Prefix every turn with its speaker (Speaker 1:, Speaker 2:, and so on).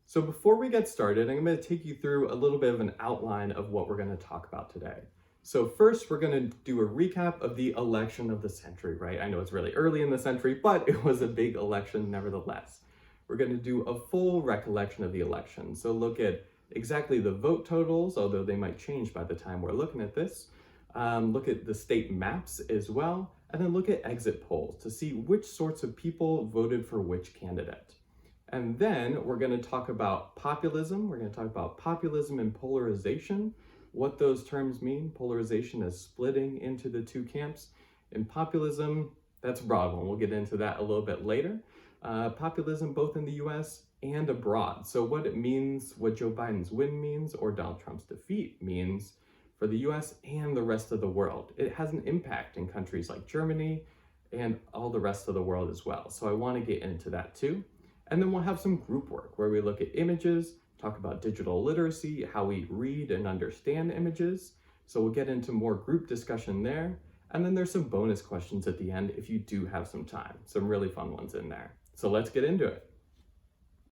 Speaker 1: So before we get started, I'm going to take you through a little bit of an outline of what we're going to talk about today. So first, we're going to do a recap of the election of the century, right? I know it's really early in the century, but it was a big election nevertheless. We're going to do a full recollection of the election. So look at exactly the vote totals, although they might change by the time we're looking at this. Look at the state maps as well, and then look at exit polls to see which sorts of people voted for which candidate. And then we're going to talk about populism. We're going to talk about populism and polarization, what those terms mean. Polarization is splitting into the two camps. And populism, that's a broad one. We'll get into that a little bit later. Populism both in the US and abroad. So what it means, what Joe Biden's win means, or Donald Trump's defeat means for the US and the rest of the world. It has an impact in countries like Germany and all the rest of the world as well. So I want to get into that too. And then we'll have some group work where we look at images, talk about digital literacy, how we read and understand images. So we'll get into more group discussion there. And then there's some bonus questions at the end if you do have some time, some really fun ones in there. So let's get into it.